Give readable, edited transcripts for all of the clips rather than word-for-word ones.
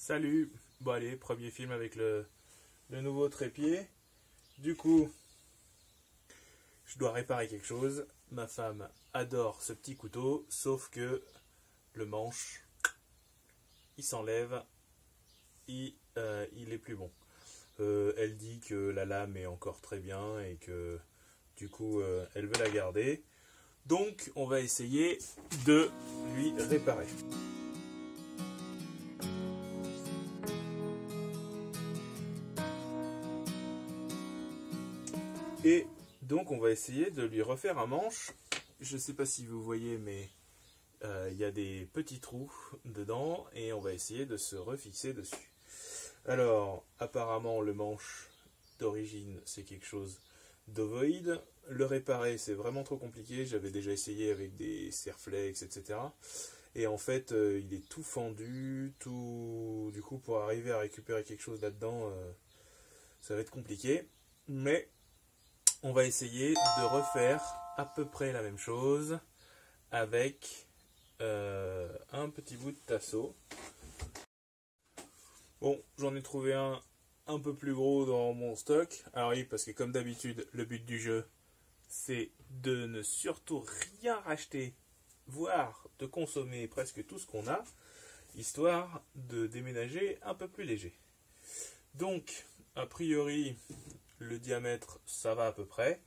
Salut. Bon allez, premier film avec le nouveau trépied. Du coup, je dois réparer quelque chose. Ma femme adore ce petit couteau, sauf que le manche, il s'enlève, il est plus bon. Elle dit que la lame est encore très bien et que du coup elle veut la garder. Donc on va essayer de lui réparer. Et donc on va essayer de lui refaire un manche. Je ne sais pas si vous voyez, mais il y a des petits trous dedans et on va essayer de se refixer dessus. Alors apparemment le manche d'origine c'est quelque chose d'ovoïde. Le réparer c'est vraiment trop compliqué. J'avais déjà essayé avec des serflex, etc. Et en fait il est tout fendu, tout... Du coup pour arriver à récupérer quelque chose là-dedans, ça va être compliqué. Mais on va essayer de refaire à peu près la même chose avec un petit bout de tasseau. Bon, j'en ai trouvé un peu plus gros dans mon stock. Alors oui, parce que comme d'habitude, le but du jeu, c'est de ne surtout rien racheter, voire de consommer presque tout ce qu'on a, histoire de déménager un peu plus léger. Donc, a priori, le diamètre, ça va à peu près.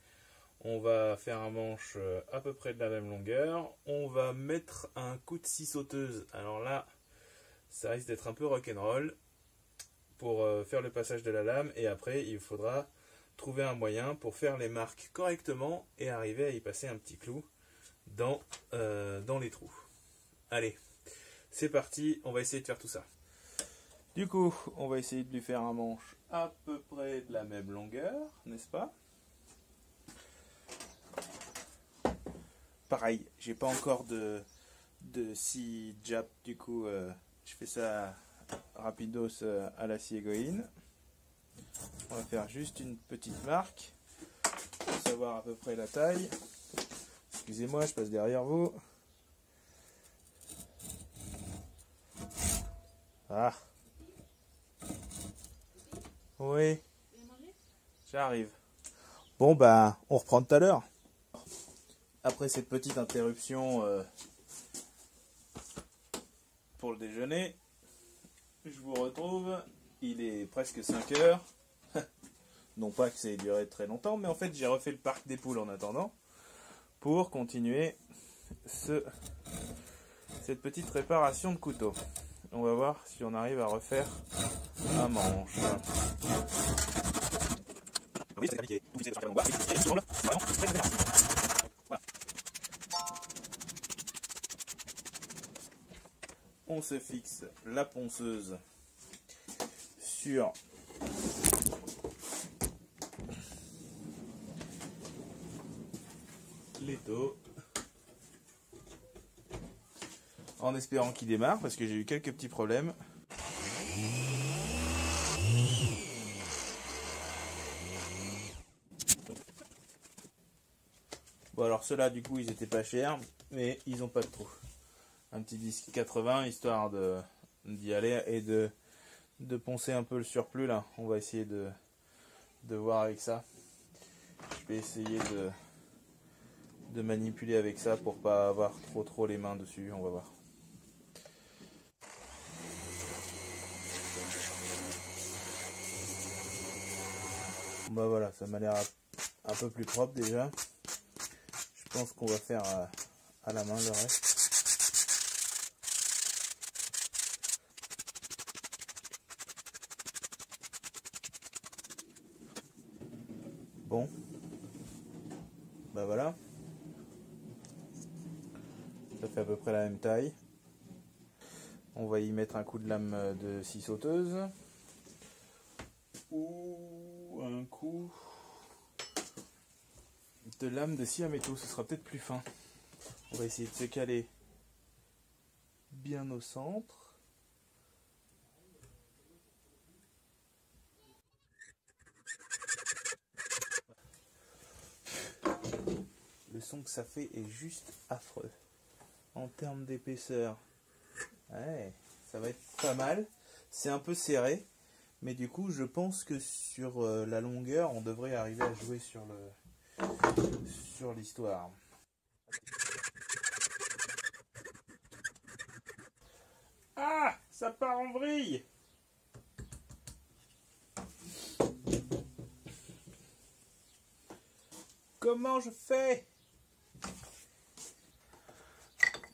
On va faire un manche à peu près de la même longueur. On va mettre un coup de scie sauteuse. Alors là, ça risque d'être un peu rock'n'roll pour faire le passage de la lame. Et après, il faudra trouver un moyen pour faire les marques correctement et arriver à y passer un petit clou dans les trous. Allez, c'est parti. On va essayer de faire tout ça. Du coup, on va essayer de lui faire un manche à peu près de la même longueur, n'est-ce pas? Pareil, j'ai pas encore de scie Jap, du coup je fais ça rapidos à la scie Egoin. On va faire juste une petite marque pour savoir à peu près la taille. Excusez-moi, je passe derrière vous. Ah. Oui. J'arrive. Bon bah, on reprend tout à l'heure. Après cette petite interruption pour le déjeuner, je vous retrouve. Il est presque 5 heures. Non pas que ça ait duré très longtemps, mais en fait j'ai refait le parc des poules en attendant pour continuer cette petite réparation de couteau. On va voir si on arrive à refaire un manche. Oui, c'est compliqué. On se fixe la ponceuse sur l'étau en espérant qu'il démarre parce que j'ai eu quelques petits problèmes. Bon alors ceux-là du coup ils étaient pas chers mais ils ont pas de trou. Un petit disque 80 histoire d'y aller et de poncer un peu le surplus là. On va essayer de voir avec ça. Je vais essayer de manipuler avec ça pour pas avoir trop les mains dessus. On va voir. Bah voilà, ça m'a l'air un peu plus propre déjà. Je pense qu'on va faire à la main le reste. Bon, bah voilà, ça fait à peu près la même taille. On va y mettre un coup de lame de scie sauteuse ou un coup de lame de scie à métaux, ce sera peut-être plus fin. On va essayer de se caler bien au centre. Le son que ça fait est juste affreux. En termes d'épaisseur, ouais, ça va être pas mal. c'est un peu serré, mais du coup je pense que sur la longueur on devrait arriver à jouer sur l'histoire. Ah, ça part en vrille. Comment je fais?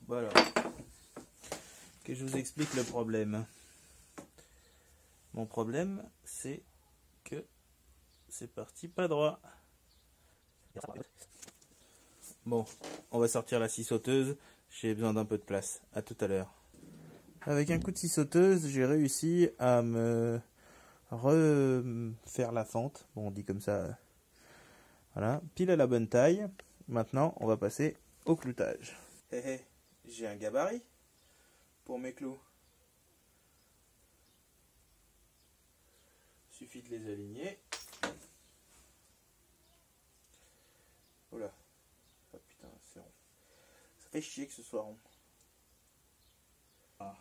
Voilà. Que je vous explique le problème. Mon problème, c'est que c'est parti pas droit. Bon, on va sortir la scie sauteuse. J'ai besoin d'un peu de place. À tout à l'heure. Avec un coup de scie sauteuse, j'ai réussi à me refaire la fente. Bon, on dit comme ça. Voilà, pile à la bonne taille. Maintenant, on va passer au cloutage. Hé hé, j'ai un gabarit pour mes clous. Suffit de les aligner. Oula. Ah putain, c'est rond. Ça fait chier que ce soit rond. Ah.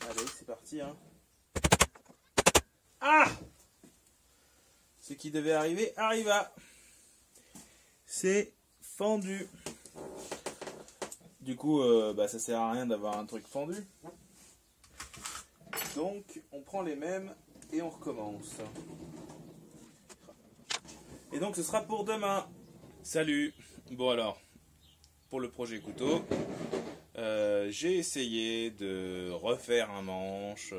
Allez, c'est parti, hein. Ah! Ce qui devait arriver arriva. C'est fendu. Du coup, ça sert à rien d'avoir un truc fendu. Donc, on prend les mêmes et on recommence. Et donc, ce sera pour demain. Salut. Bon alors, pour le projet couteau, j'ai essayé de refaire un manche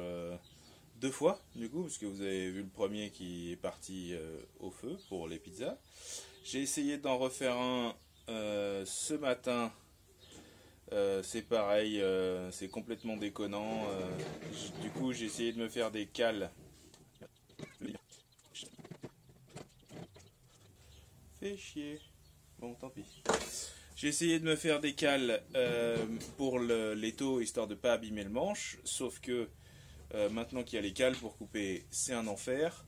2 fois, du coup, parce que vous avez vu le premier qui est parti au feu pour les pizzas. J'ai essayé d'en refaire un ce matin. C'est pareil, c'est complètement déconnant. Du coup, j'ai essayé de me faire des cales. Fait chier. Bon, tant pis. J'ai essayé de me faire des cales pour l'étau, histoire de ne pas abîmer le manche. Sauf que maintenant qu'il y a les cales pour couper, c'est un enfer.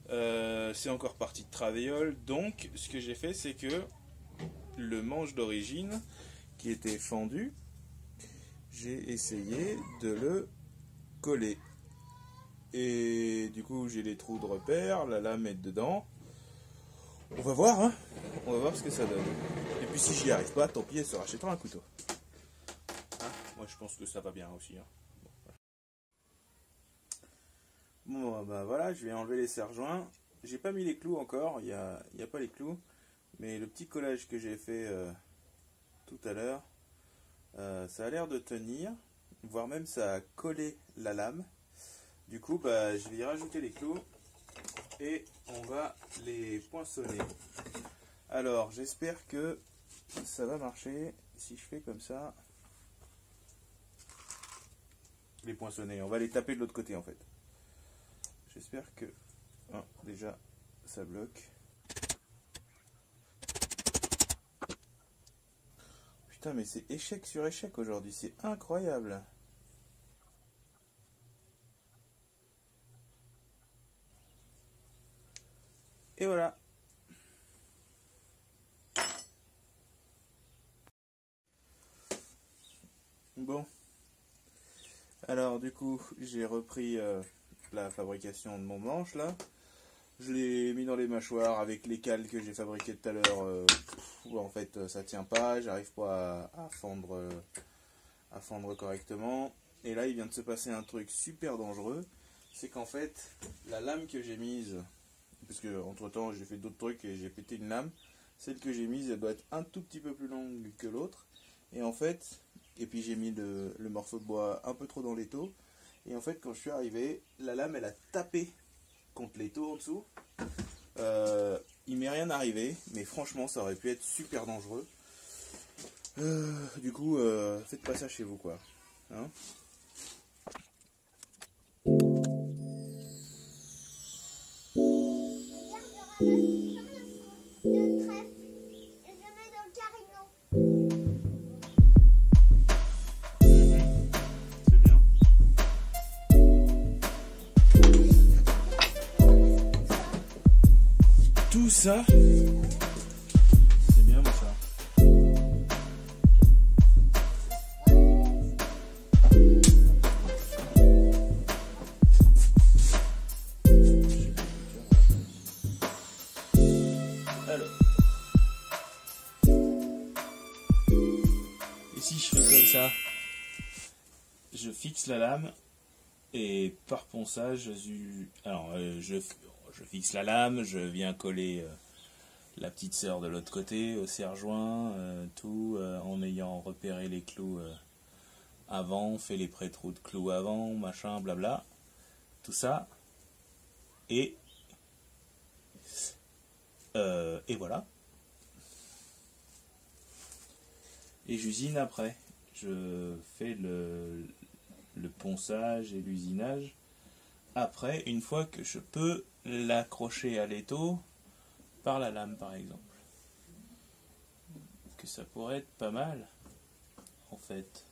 C'est encore parti de travéole. Donc, ce que j'ai fait, c'est que le manche d'origine qui était fendu, j'ai essayé de le coller. Et du coup, j'ai les trous de repère, la lame est dedans. On va voir, hein. On va voir ce que ça donne. Et puis si j'y arrive pas, tant pis, elle se rachètera un couteau. Hein, moi, je pense que ça va bien aussi. Hein. Bon, bah voilà, je vais enlever les serre-joints. J'ai pas mis les clous encore, il y a pas les clous. Mais le petit collage que j'ai fait tout à l'heure, ça a l'air de tenir, voire même ça a collé la lame. Du coup, bah, je vais y rajouter les clous et on va les poinçonner. Alors, j'espère que ça va marcher si je fais comme ça. Les poinçonner, on va les taper de l'autre côté en fait. J'espère que déjà ça bloque. Putain, mais c'est échec sur échec aujourd'hui, c'est incroyable. Et voilà. Bon. Alors du coup, j'ai repris la fabrication de mon manche là. Je l'ai mis dans les mâchoires avec les cales que j'ai fabriquées tout à l'heure. En fait, ça tient pas, j'arrive pas à fendre correctement. Et là, il vient de se passer un truc super dangereux. C'est qu'en fait, la lame que j'ai mise, parce que entre temps j'ai fait d'autres trucs et j'ai pété une lame, celle que j'ai mise, elle doit être un tout petit peu plus longue que l'autre. Et en fait, et puis j'ai mis le morceau de bois un peu trop dans l'étau. Et en fait, quand je suis arrivé, la lame elle a tapé contre l'étau en dessous. Il m'est rien arrivé, mais franchement ça aurait pu être super dangereux. Du coup, faites pas ça chez vous quoi. Hein? Tout ça, c'est bien ça. je fixe la lame et par ponçage, je fixe la lame, je viens coller la petite sœur de l'autre côté au serre-joint, tout en ayant repéré les clous avant, fait les pré-trous de clous avant, machin, blabla, tout ça, et voilà. Et j'usine après. Je fais le ponçage et l'usinage après, une fois que je peux l'accrocher à l'étau par la lame par exemple. Que ça pourrait être pas mal en fait.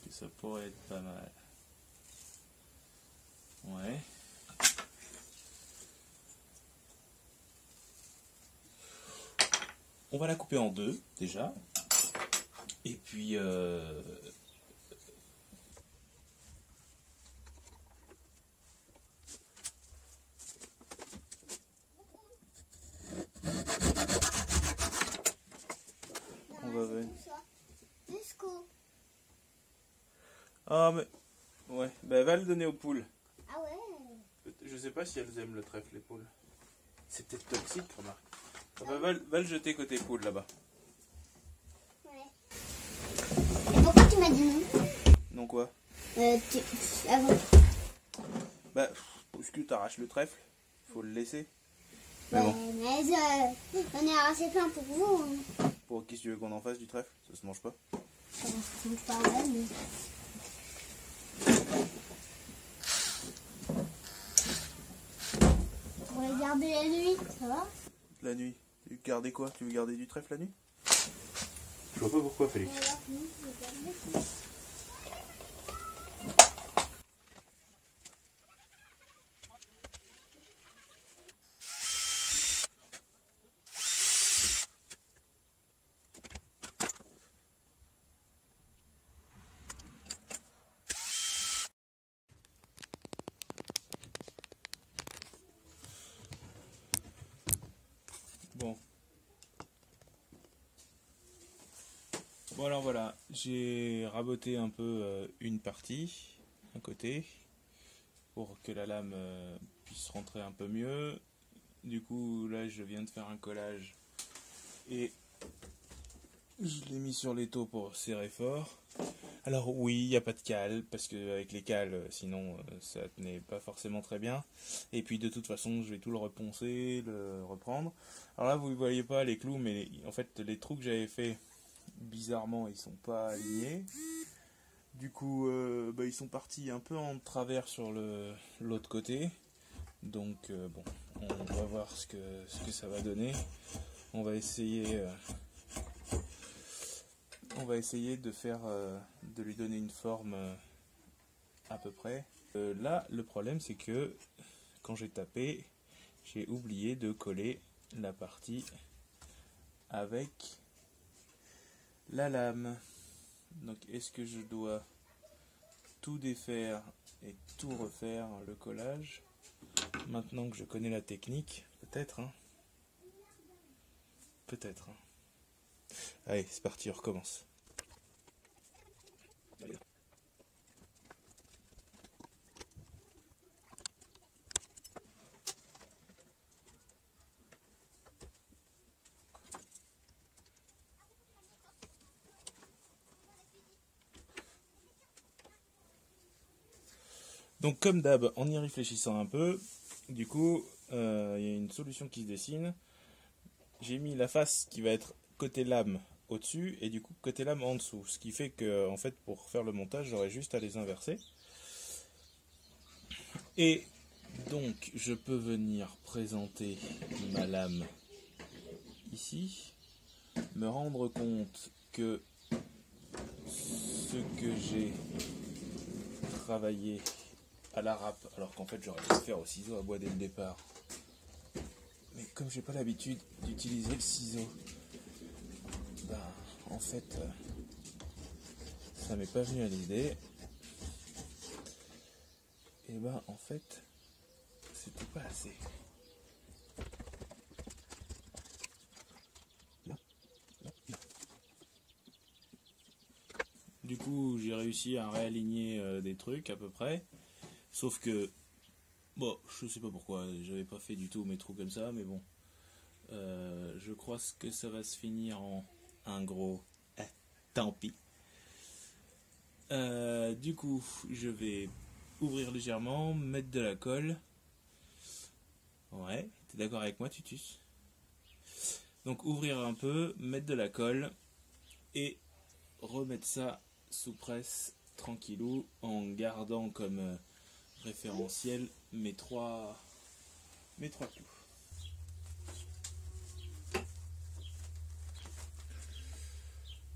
Que ça pourrait être pas mal. Ouais. On va la couper en deux déjà. Et puis on va venir. Ah mais ouais, bah va le donner aux poules. Ah ouais. Je sais pas si elles aiment le trèfle les poules. C'est peut-être toxique, remarque. Ah bah, va le jeter côté poule là-bas. Ouais. Et pourquoi tu m'as dit non? Non quoi? Avant. Bah, parce que t'arraches le trèfle, faut le laisser. Mais bon. Mais on est assez plein pour vous. Hein. Pour qu'est-ce que tu veux qu'on en fasse du trèfle? Ça se mange pas. Ça se mange pas, ouais, mais... Pour les garder la nuit, ça va? La nuit? Tu veux garder quoi? Tu veux garder du trèfle la nuit? Je vois pas pourquoi, Félix. Bon. Bon alors voilà, j'ai raboté un peu une partie, un côté, pour que la lame puisse rentrer un peu mieux. Du coup là je viens de faire un collage et je l'ai mis sur l'étau pour serrer fort. Alors oui, il n'y a pas de cale, parce qu'avec les cales, sinon ça tenait pas forcément très bien. Et puis de toute façon, je vais tout le reponcer, le reprendre. Alors là, vous ne voyez pas les clous, mais en fait, les trous que j'avais fait, bizarrement, ils sont pas alignés. Du coup, ils sont partis un peu en travers sur l'autre côté. Donc bon, on va voir ce que ça va donner. On va essayer... de faire, de lui donner une forme à peu près. Là, le problème, c'est que quand j'ai tapé, j'ai oublié de coller la partie avec la lame. Donc, est-ce que je dois tout défaire et tout refaire le collage? Maintenant que je connais la technique, peut-être, hein. Peut-être, hein. Allez, c'est parti, on recommence. Donc comme d'hab, en y réfléchissant un peu, du coup, il y a une solution qui se dessine. J'ai mis la face qui va être côté lame au-dessus et du coup côté lame en dessous. Ce qui fait que, en fait, pour faire le montage, j'aurais juste à les inverser. Et donc, je peux venir présenter ma lame ici, me rendre compte que ce que j'ai travaillé à la râpe, alors qu'en fait j'aurais pu le faire au ciseau à bois dès le départ. Mais comme j'ai pas l'habitude d'utiliser le ciseau, en fait, ça m'est pas venu à l'idée. Et en fait, c'était pas assez. Du coup, j'ai réussi à réaligner des trucs à peu près. Sauf que, bon, je sais pas pourquoi, j'avais pas fait du tout mes trous comme ça, mais bon. Je crois que ça va se finir en un gros tant pis. Du coup, je vais ouvrir légèrement, mettre de la colle. Ouais, t'es d'accord avec moi, Tutus? Donc ouvrir un peu, mettre de la colle et remettre ça sous presse tranquillou en gardant comme référentiel mes trois clous.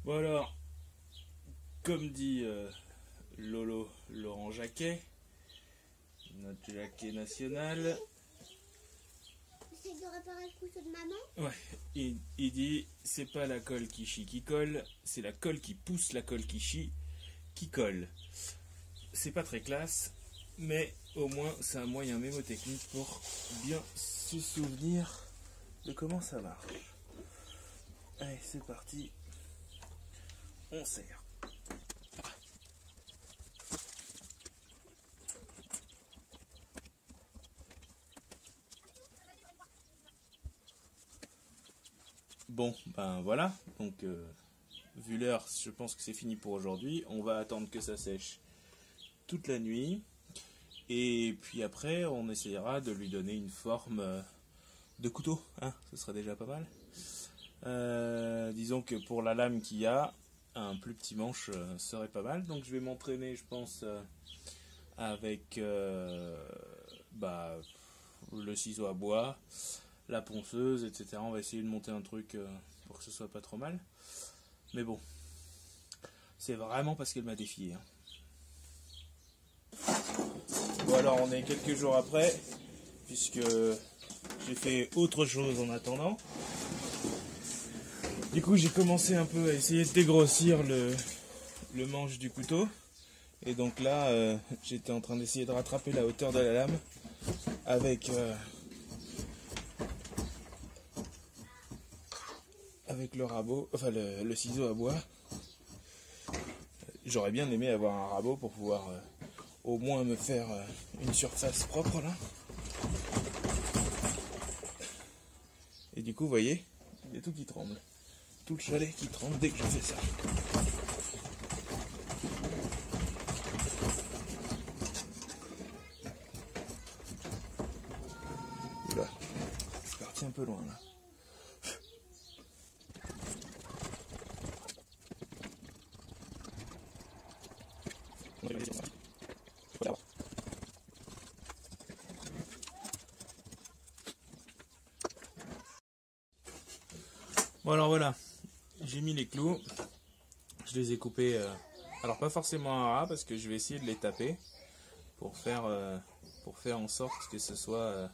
Bon alors, comme dit Lolo Laurent Jacquet, notre Jacquet national. C'est de réparer le couteau de maman. Ouais, il dit c'est pas la colle qui chie qui colle, c'est la colle qui pousse la colle qui chie qui colle. C'est pas très classe, mais au moins c'est un moyen mémotechnique pour bien se souvenir de comment ça marche. Allez, c'est parti. On serre. Bon, ben voilà, donc vu l'heure, je pense que c'est fini pour aujourd'hui. On va attendre que ça sèche toute la nuit. Et puis après, on essayera de lui donner une forme de couteau. Hein, ce sera déjà pas mal. Disons que pour la lame qu'il y a, un plus petit manche serait pas mal. Donc je vais m'entraîner, je pense, avec le ciseau à bois, la ponceuse, etc. On va essayer de monter un truc pour que ce soit pas trop mal. Mais bon, c'est vraiment parce qu'elle m'a défié. Hein. Bon alors on est quelques jours après, puisque j'ai fait autre chose en attendant. Du coup j'ai commencé un peu à essayer de dégrossir le manche du couteau. Et donc là j'étais en train d'essayer de rattraper la hauteur de la lame avec le rabot, enfin le ciseau à bois. J'aurais bien aimé avoir un rabot pour pouvoir au moins me faire une surface propre là. Et du coup, vous voyez, il y a tout qui tremble. Tout le chalet qui tremble dès que je fais ça. Oula, c'est parti un peu loin là. Bon alors voilà, j'ai mis les clous, je les ai coupés, alors pas forcément à ras parce que je vais essayer de les taper pour faire en sorte que ce soit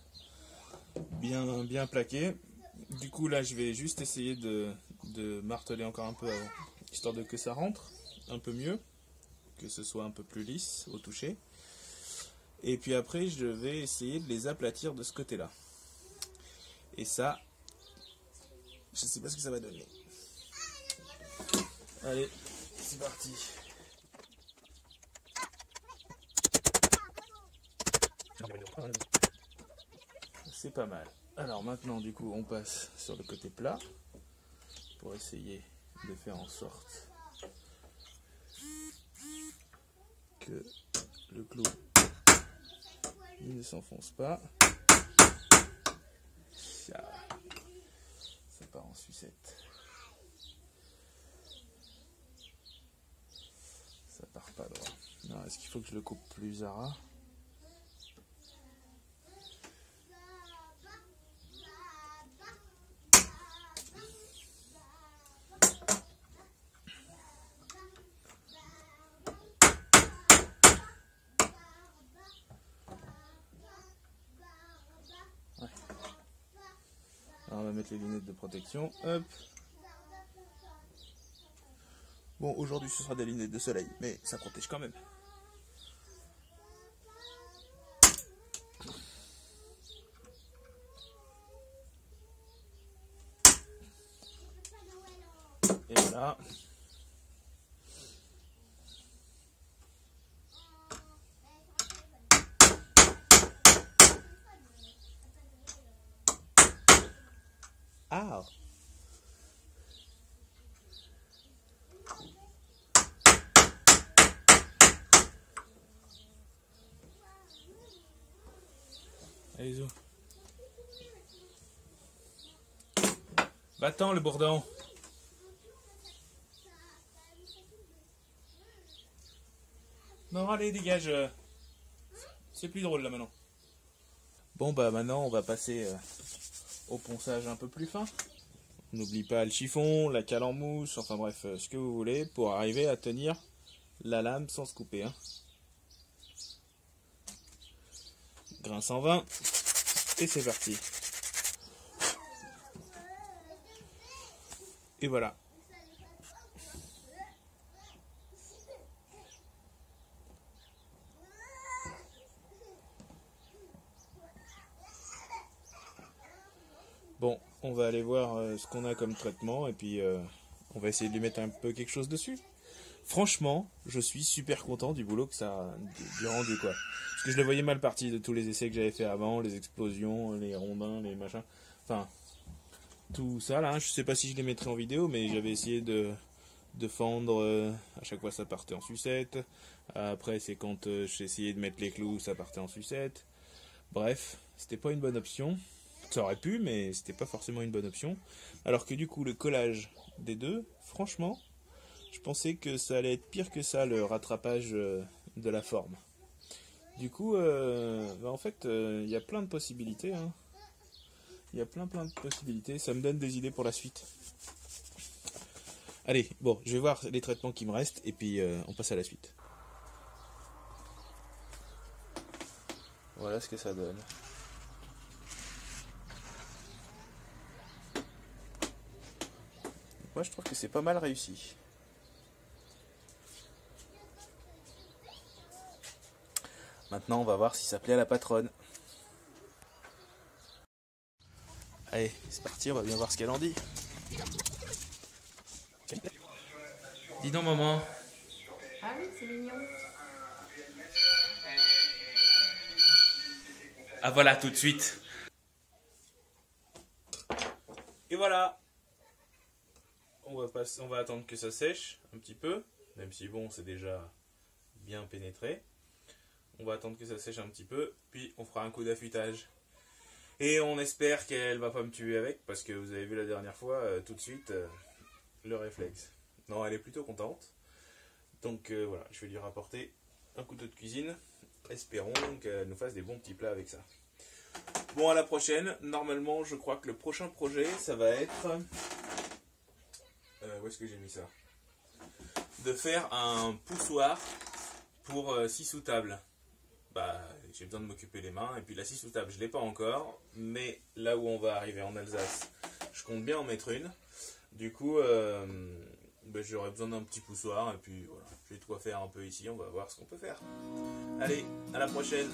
bien plaqué. Du coup là je vais juste essayer de marteler encore un peu histoire de que ça rentre un peu mieux, que ce soit un peu plus lisse au toucher. Et puis après je vais essayer de les aplatir de ce côté là. Et ça, je sais pas ce que ça va donner. Allez, c'est parti. C'est pas mal. Alors maintenant du coup on passe sur le côté plat pour essayer de faire en sorte que le clou ne s'enfonce pas. Ça part en sucette. Ça part pas droit. Non, est-ce qu'il faut que je le coupe plus à ras? Alors on va mettre les lunettes de protection. Hop. Bon, aujourd'hui ce sera des lunettes de soleil, mais ça protège quand même. Et voilà. Ah. Allez, Zou. Va-t'en, le bourdon. Non, allez, dégage. C'est plus drôle, là, maintenant. Bon, bah, maintenant, on va passer au ponçage un peu plus fin. On n'oublie pas le chiffon, la cale en mousse, enfin bref, ce que vous voulez, pour arriver à tenir la lame sans se couper. Hein. Grain 120. Et c'est parti. Et voilà. Bon, on va aller voir ce qu'on a comme traitement et puis on va essayer de lui mettre un peu quelque chose dessus. Franchement, je suis super content du boulot que ça du rendu quoi. Parce que je le voyais mal parti de tous les essais que j'avais fait avant, les explosions, les rondins, les machins. Enfin, tout ça là, je sais pas si je les mettrai en vidéo, mais j'avais essayé de fendre, à chaque fois ça partait en sucette. Après c'est quand j'ai essayé de mettre les clous, ça partait en sucette. Bref, c'était pas une bonne option. Ça aurait pu, mais c'était pas forcément une bonne option. Alors que du coup, le collage des deux, franchement, je pensais que ça allait être pire que ça, le rattrapage de la forme. Du coup, en fait, il y a plein de possibilités. Hein. Il y a plein de possibilités. Ça me donne des idées pour la suite. Allez, bon, je vais voir les traitements qui me restent et puis on passe à la suite. Voilà ce que ça donne. Moi, je trouve que c'est pas mal réussi. Maintenant, on va voir si ça plaît à la patronne. Allez, c'est parti, on va bien voir ce qu'elle en dit. Dis donc, maman. Ah oui, c'est mignon. Ah voilà, tout de suite. Et voilà. On va attendre que ça sèche un petit peu, même si bon, c'est déjà bien pénétré. On va attendre que ça sèche un petit peu, puis on fera un coup d'affûtage. Et on espère qu'elle va pas me tuer avec, parce que vous avez vu la dernière fois, tout de suite, le réflexe. Non, elle est plutôt contente. Donc voilà, je vais lui rapporter un couteau de cuisine. Espérons qu'elle nous fasse des bons petits plats avec ça. Bon, à la prochaine. Normalement, je crois que le prochain projet, ça va être... où est-ce que j'ai mis ça? De faire un poussoir pour 6 sous table. Bah, j'ai besoin de m'occuper les mains. Et puis la 6 sous table, je ne l'ai pas encore. Mais là où on va arriver en Alsace, je compte bien en mettre une. Du coup, j'aurai besoin d'un petit poussoir. Et puis voilà, j'ai de quoi faire un peu ici. On va voir ce qu'on peut faire. Allez, à la prochaine.